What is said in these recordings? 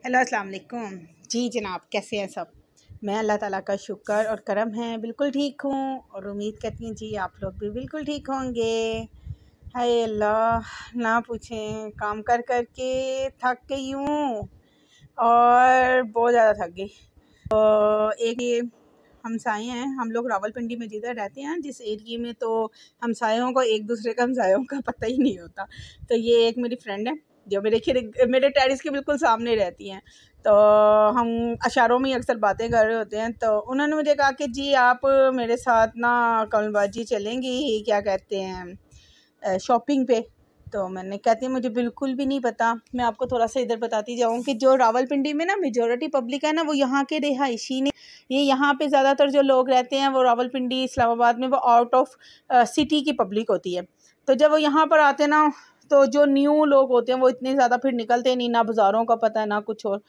Hello अस्सलाम वालेकुम। जी जनाब, कैसे हैं सब? मैं अल्लाह ताला का शुक्र और करम है बिल्कुल ठीक हूँ और उम्मीद करती हूँ जी आप लोग भी बिल्कुल ठीक होंगे। हाय अल्लाह, ना पूछें, काम कर कर के थक गई हूँ और बहुत ज़्यादा थक गई। तो एक ये हमसाए हैं, हम लोग रावलपिंडी में जिधर रहते हैं जिस एरिए में, तो हमसायों को एक दूसरे का हमसायों का पता ही नहीं होता। तो ये एक मेरी फ्रेंड है जो मेरे टेरिस के बिल्कुल सामने रहती हैं। तो हम अशारों में अक्सर बातें कर रहे होते हैं। तो उन्होंने मुझे कहा कि जी आप मेरे साथ ना कमलबाजी चलेंगी, क्या कहते हैं, शॉपिंग पे। तो मैंने कहती है मुझे बिल्कुल भी नहीं पता। मैं आपको थोड़ा सा इधर बताती जाऊँ कि जो रावलपिंडी में ना मेजॉरिटी पब्लिक है ना, वो यहाँ के रिहायशी ने, ये यहाँ पे ज़्यादातर जो लोग रहते हैं वो रावलपिंडी इस्लामाबाद में वो आउट ऑफ सिटी की पब्लिक होती है। तो जब वो यहाँ पर आते ना, तो जो न्यू लोग होते हैं वो इतने ज़्यादा फिर निकलते नहीं, ना बाज़ारों का पता है ना कुछ और।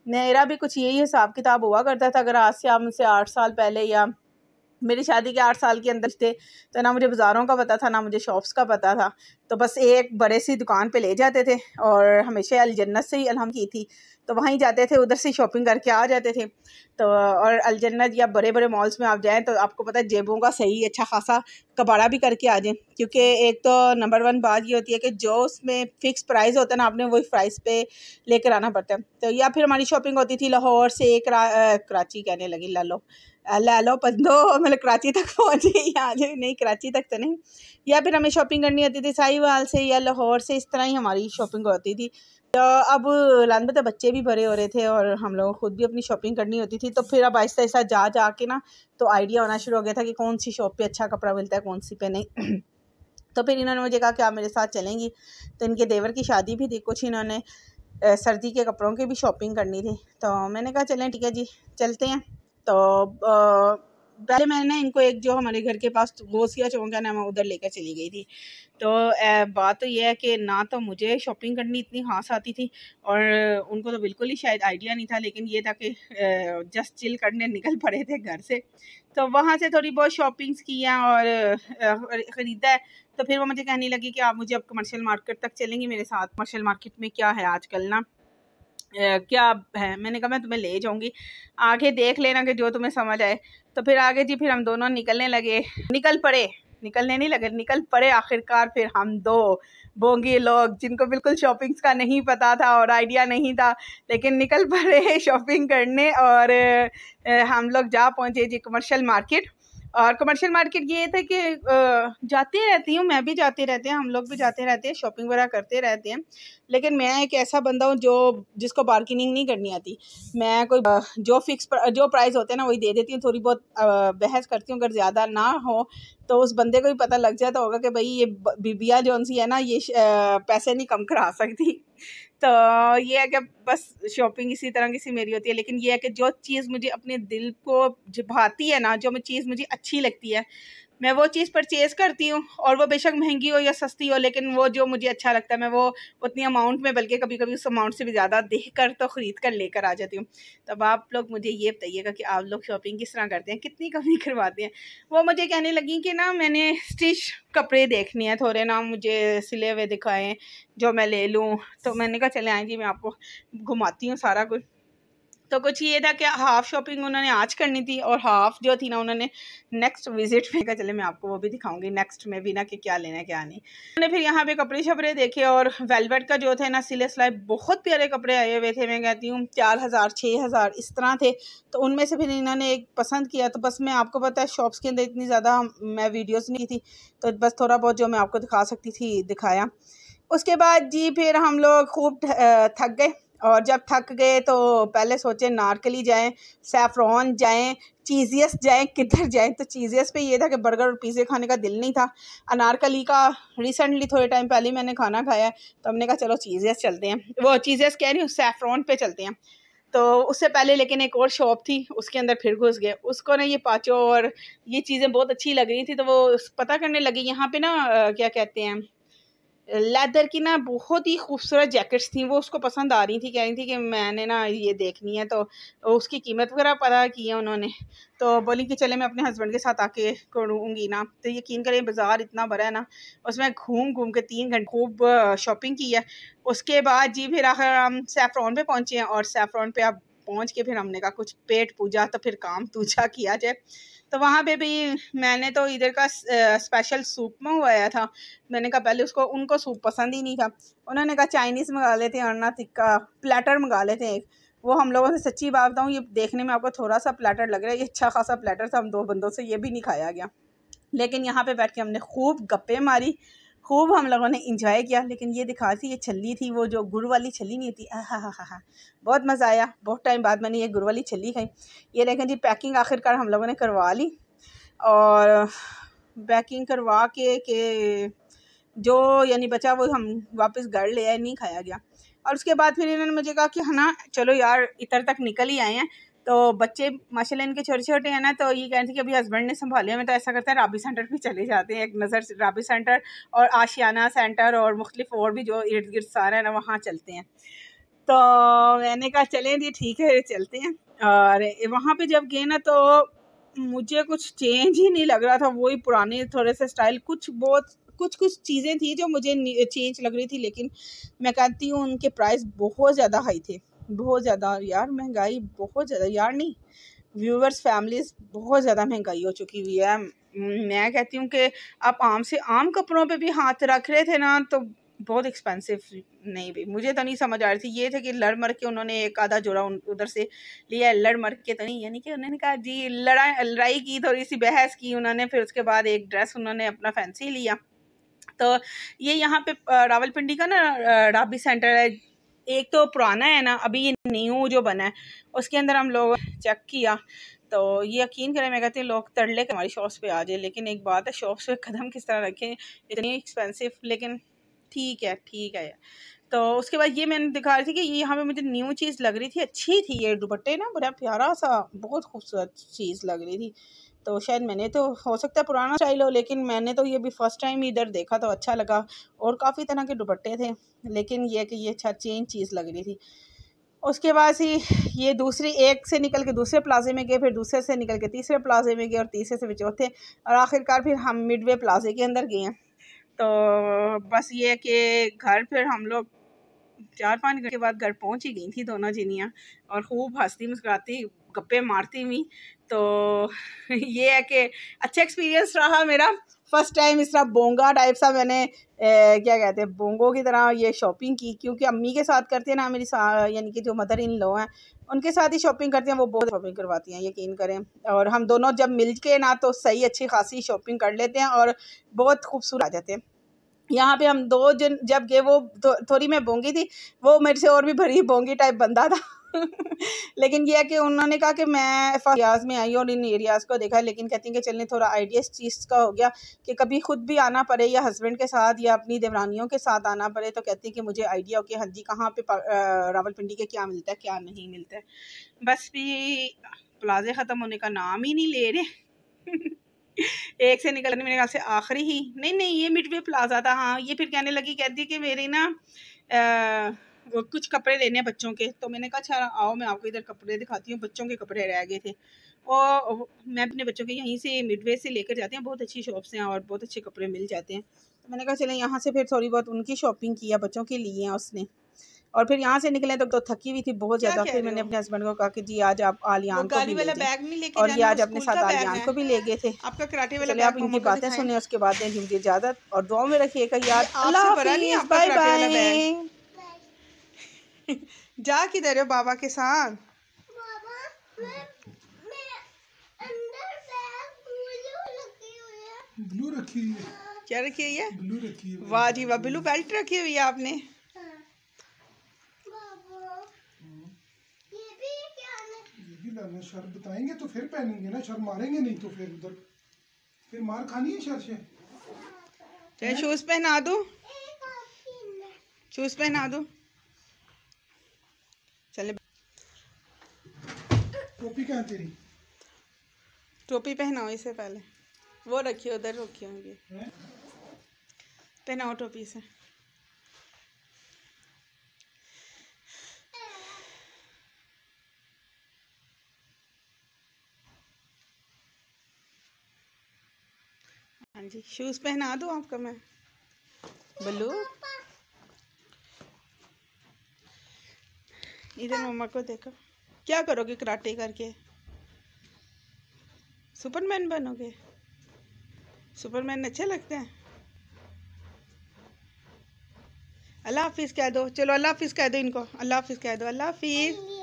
मेरा भी कुछ यही हिसाब किताब हुआ करता था। अगर आज से आप मुझसे 8 साल पहले या मेरी शादी के 8 साल के अंदर थे, तो ना मुझे बाज़ारों का पता था ना मुझे शॉप्स का पता था। तो बस एक बड़े सी दुकान पे ले जाते थे और हमेशा अलजन्नत से ही अलहम की थी, तो वहीं जाते थे, उधर से शॉपिंग करके आ जाते थे। तो और अलजन्नत या बड़े बड़े मॉल्स में आप जाएँ तो आपको पता है जेबों का सही अच्छा खासा कबाड़ा भी करके आ जाएँ, क्योंकि एक तो नंबर 1 बात ये होती है कि जो उसमें फ़िक्स प्राइस होता है ना, आपने वही प्राइस पे लेकर आना पड़ता है। तो या फिर हमारी शॉपिंग होती थी लाहौर से कराची कहने लगी, ला लो पंदो, मतलब कराची तक पहुँच गई आज, नहीं कराची तक तो नहीं। या फिर हमें शॉपिंग करनी होती थी साहिवाल से या लाहौर से, इस तरह ही हमारी शॉपिंग होती थी। तो अब लानबत बच्चे भी बड़े हो रहे थे और हम लोग खुद भी अपनी शॉपिंग करनी होती थी। तो फिर अब आहिस्ता आहिस्ता जा के ना तो आइडिया होना शुरू हो गया था कि कौन सी शॉप पे अच्छा कपड़ा मिलता है, कौन सी पे नहीं। तो फिर इन्होंने मुझे कहा कि आप मेरे साथ चलेंगी। तो इनके देवर की शादी भी थी, कुछ इन्होंने सर्दी के कपड़ों की भी शॉपिंग करनी थी। तो मैंने कहा चलें ठीक है जी चलते हैं। तो पहले मैंने इनको एक जो हमारे घर के पास गोसिया चौक है ना, मैं उधर लेकर चली गई थी। तो बात तो ये है कि ना तो मुझे शॉपिंग करनी इतनी खास आती थी और उनको तो बिल्कुल ही शायद आइडिया नहीं था, लेकिन ये था कि जस्ट चिल करने निकल पड़े थे घर से। तो वहाँ से थोड़ी बहुत शॉपिंग्स किया और ख़रीदा है। तो फिर वो मुझे कहने लगी कि आप मुझे अब कमर्शियल मार्केट तक चलेंगी मेरे साथ। कमर्शियल मार्केट में क्या है आजकल ना, क्या है। मैंने कहा मैं तुम्हें ले जाऊंगी, आगे देख लेना कि जो तुम्हें समझ आए। तो फिर आगे जी फिर हम दोनों निकलने लगे, निकलने नहीं लगे, निकल पड़े आखिरकार। फिर हम दो बोंगे लोग जिनको बिल्कुल शॉपिंग्स का नहीं पता था और आइडिया नहीं था, लेकिन निकल पड़े शॉपिंग करने। और हम लोग जा पहुँचे जी कमर्शियल मार्केट। और कमर्शियल मार्केट ये था कि जाते रहती हूँ, मैं भी जाते रहते हैं, हम लोग भी जाते रहते हैं, शॉपिंग वगैरह करते रहते हैं। लेकिन मैं एक ऐसा बंदा हूँ जिसको बार्गेनिंग नहीं करनी आती। मैं कोई जो प्राइस होते हैं ना वही दे देती हूँ। थोड़ी बहुत बहस करती हूँ, अगर ज़्यादा ना हो तो उस बंदे को भी पता लग जाता होगा कि भाई ये बीबिया जौन सी है ना, ये पैसे नहीं कम करा सकती। तो ये है कि बस शॉपिंग इसी तरह की सी मेरी होती है। लेकिन ये है कि जो चीज़ मुझे अपने दिल को भाती है ना, जो चीज़ मुझे अच्छी लगती है, मैं वो चीज़ परचेज़ करती हूँ। और वो बेशक महंगी हो या सस्ती हो, लेकिन वो जो मुझे अच्छा लगता है मैं वो उतनी अमाउंट में, बल्कि कभी कभी उस अमाउंट से भी ज़्यादा देख कर तो ख़रीद कर लेकर आ जाती हूँ। तब आप लोग मुझे ये बताइएगा कि आप लोग शॉपिंग किस तरह करते हैं, कितनी कमी करवाते हैं। वो मुझे कहने लगी कि ना मैंने स्टिच कपड़े देखने हैं थोड़े, ना मुझे सिले हुए दिखाएँ जो मैं ले लूँ। तो मैंने कहा चले आएँ जी, मैं आपको घुमाती हूँ सारा कुछ। तो कुछ ये था कि हाफ़ शॉपिंग उन्होंने आज करनी थी और हाफ़ जो थी ना उन्होंने नेक्स्ट विजिट में का, चले मैं आपको वो भी दिखाऊंगी नेक्स्ट में भी ना कि क्या लेना है क्या नहीं। मैंने फिर यहाँ पे कपड़े शपड़े देखे और वेलवेट का जो थे ना सिले सिलाई बहुत प्यारे कपड़े आए हुए थे। मैं कहती हूँ 4000 6000 इस तरह थे। तो उनमें से फिर इन्होंने एक पसंद किया। तो बस मैं आपको पता है शॉप्स के अंदर इतनी ज़्यादा मैं वीडियोज़ नहीं थी, तो बस थोड़ा बहुत जो मैं आपको दिखा सकती थी दिखाया। उसके बाद जी फिर हम लोग खूब थक गए। और जब थक गए तो पहले सोचे नारकली जाएं, सैफरॉन जाएं, चीज़ियस जाएं, किधर जाएं। तो चीज़ियस पे ये था कि बर्गर और पिज़्ज़े खाने का दिल नहीं था। अनारकली का रिसेंटली थोड़े टाइम पहले मैंने खाना खाया है, तो हमने कहा चलो चीज़ियस चलते हैं, वो चीज़ियस कह रही हूँ सैफरॉन पे चलते हैं। तो उससे पहले लेकिन एक और शॉप थी, उसके अंदर फिर घुस गए। उसको ना ये पाँचों और ये चीज़ें बहुत अच्छी लग रही थी, तो वो पता करने लगी यहाँ पे ना क्या कहते हैं लेदर की ना बहुत ही खूबसूरत जैकेट्स थी, वो उसको पसंद आ रही थी, कह रही थी कि मैंने ना ये देखनी है। तो उसकी कीमत वगैरह पता की है उन्होंने, तो बोली कि चले मैं अपने हस्बैंड के साथ आके करूँगी ना। तो यकीन करें बाज़ार इतना बड़ा है ना, उसमें घूम घूम के 3 घंटे खूब शॉपिंग की है। उसके बाद जी फिर आखिर हम सैफ़रॉन पे पहुँचे हैं, और सैफ़रॉन पे अब पहुँच के फिर हमने कहा कुछ पेट पूजा तो फिर काम दूजा किया जाए। तो वहाँ पे भी मैंने तो इधर का स्पेशल सूप मंगवाया था। मैंने कहा पहले उनको सूप पसंद ही नहीं था। उन्होंने कहा चाइनीज़ मंगा लेते हैं, अन्ना टिक्का प्लेटर मंगा लेते हैं एक। वो हम लोगों से सच्ची बात बताऊँ, ये देखने में आपको थोड़ा सा प्लेटर लग रहा है, ये अच्छा खासा प्लेटर था। हम 2 बंदों से ये भी नहीं खाया गया। लेकिन यहाँ पे बैठ के हमने खूब गप्पे मारी, खूब हम लोगों ने इंजॉय किया। लेकिन ये दिखा थी, ये छल्ली थी, वो जो गुड़ वाली छल्ली नहीं होती, हा, बहुत मज़ा आया। बहुत टाइम बाद मैंने ये गुड़ वाली छल्ली खाई। ये देखें जी, पैकिंग आखिरकार हम लोगों ने करवा ली, और पैकिंग करवा के जो यानी बचा वो हम वापस घर ले आए, नहीं खाया गया। और उसके बाद फिर इन्होंने मुझे कहा कि है ना चलो यार इधर तक निकल ही आए हैं, तो बच्चे माशाल्लाह इनके छोटे छोटे हैं ना, तो ये कह रहे थे कि अभी हस्बैंड ने संभाले हमें, तो ऐसा करते हैं राबी सेंटर भी चले जाते हैं, एक नज़र राबी सेंटर और आशियाना सेंटर और मुख्तलिफ और भी जो इर्द गिर्द सारे हैं ना, वहाँ चलते हैं। तो मैंने कहा चलें जी ठीक है चलते हैं। और वहाँ पे जब गए ना, तो मुझे कुछ चेंज ही नहीं लग रहा था, वही पुराने थोड़े से स्टाइल। कुछ चीज़ें थी जो मुझे चेंज लग रही थी, लेकिन मैं कहती हूँ उनके प्राइस बहुत ज़्यादा हाई थे, बहुत ज़्यादा यार, महंगाई बहुत ज़्यादा यार, नहीं व्यूवर्स फैमिलीज़ बहुत ज़्यादा महंगाई हो चुकी हुई है। मैं कहती हूँ कि आप आम से आम कपड़ों पे भी हाथ रख रहे थे ना, तो बहुत एक्सपेंसिव। नहीं भी मुझे तो नहीं समझ आ रही थी। ये थे कि लड़ मर के उन्होंने एक आधा जोड़ा उधर से लिया, लड़ मर के तो नहीं, यानी कि उन्होंने कहा जी लड़ाई की, थोड़ी सी बहस की उन्होंने, फिर उसके बाद एक ड्रेस उन्होंने अपना फैंसी लिया। तो ये यहाँ पे रावलपिंडी का ना राबी सेंटर है, एक तो पुराना है ना, अभी ये न्यू जो बना है उसके अंदर हम लोग चेक किया। तो ये यकीन करें, मैं कहती हूँ लोग तड़ले के हमारी शॉप्स पे आ जाए, लेकिन एक बात है, शॉप्स पे कदम किस तरह रखें, इतनी एक्सपेंसिव, लेकिन ठीक है। तो उसके बाद ये मैंने दिखा रही थी कि ये यहाँ पे मुझे न्यू चीज़ लग रही थी, अच्छी थी ये दुपट्टे ना, बड़ा प्यारा सा, बहुत खूबसूरत चीज़ लग रही थी। तो शायद मैंने तो हो सकता है पुराना स्टाइल हो, लेकिन मैंने तो ये भी फ़र्स्ट टाइम इधर देखा तो अच्छा लगा। और काफ़ी तरह के दुपट्टे थे, लेकिन ये कि ये अच्छा चेंज चीज़ लग रही थी। उसके बाद ही ये दूसरी एक से निकल के दूसरे प्लाजे में गए, फिर दूसरे से निकल के तीसरे प्लाजे में गए, और तीसरे से फिर चौथे, और आखिरकार फिर हम मिडवे प्लाजे के अंदर गए हैं। तो बस ये है कि घर फिर हम लोग 4-5 घंटे के बाद घर पहुंच ही गई थी दोनों जिनियाँ, और खूब हंसती मुस्कुराती गप्पे मारती हुई। तो ये है कि अच्छा एक्सपीरियंस रहा मेरा। फ़र्स्ट टाइम इस तरह बोंगा टाइप सा मैंने क्या कहते हैं बोंगो की तरह ये शॉपिंग की, क्योंकि अम्मी के साथ करते हैं ना, मेरी यानी कि जो मदर इन लॉ हैं उनके साथ ही शॉपिंग करते हैं, वो बहुत शॉपिंग करवाती हैं यकीन करें। और हम दोनों जब मिल के ना तो सही अच्छी खासी शॉपिंग कर लेते हैं और बहुत खूबसूरत आ जाते हैं। यहाँ पे हम 2 जन जब गए, वो थोड़ी मैं बोंगी थी, वो मेरे से और भी भरी बोंगी टाइप बंदा था। लेकिन ये है कि उन्होंने कहा कि मैं एरियाज़ में आई और इन एरियाज़ को देखा, लेकिन कहती हैं कि चलने थोड़ा आइडिया इस चीज़ का हो गया कि कभी खुद भी आना पड़े, या हस्बैंड के साथ या अपनी देवरानियों के साथ आना पड़े, तो कहती हैं कि मुझे आइडिया हो कि हाँ जी कहाँ पे रावलपिंडी के क्या मिलता है क्या नहीं मिलता है। बस भी प्लाजे ख़त्म होने का नाम ही नहीं ले रहे। एक से निकलने मेरे ख्याल से आखिरी ही नहीं ये मिडवे प्लाजा था। हाँ, ये फिर कहने लगी, कहती कि मेरे ना वो कुछ कपड़े लेने हैं बच्चों के। तो मैंने कहा अच्छा आओ मैं आपको इधर कपड़े दिखाती हूँ, बच्चों के कपड़े रह गए थे और मैं अपने बच्चों के यहीं से मिडवे से लेकर जाती हूँ, बहुत अच्छी शॉप्स हैं और बहुत अच्छे कपड़े मिल जाते हैं। तो मैंने कहा चले यहाँ से फिर थोड़ी बहुत उनकी शॉपिंग किया, बच्चों के लिए हैं उसने, और फिर यहाँ से निकले तो थकी हुई थी बहुत ज़्यादा। फिर मैंने अपने हस्बैंड को कहा कि जी आज आप आलियान को भी ले जाएं, और ये आज अपने साथ आलियान को भी ले गए थे। आपका कराटे वाला चलिए आप इनकी बातें सुने, उसके बाद दें मुझे इजाज़त और दुआ में रखिएगा यार। अल्लाह हाफिज़, बाय बाय। जा किधर हो बाबा के साथ? ब्लू रखी हुई है। क्या रखी हुई है? ब्लू रखी हुई है। वाह जी वाह, ब्लू बेल्ट रखी हुई है आपने। ये भी लाना, शर बताएंगे तो फिर पहनेंगे ना, शर मारेंगे नहीं तो फिर उधर फिर मार खानी है शर से। चल शूज पहना दो, शूज पहना दो। चले टोपी कहाँ तेरी? टोपी पहनाओ इससे पहले, वो रखिए उधर रखी होंगी, पहनाओ टोपी से। हाँ जी, शूज़ पहना दूँ आपको मैं? बल्लू इधर मम्मा को देखो, क्या करोगे कराटे करके? सुपरमैन बनोगे? सुपरमैन अच्छे लगते हैं? अल्लाह हाफिज़ कह दो, चलो अल्लाह हाफिज़ कह दो इनको, अल्लाह हाफिज़ कह दो, अल्लाह हाफिज़।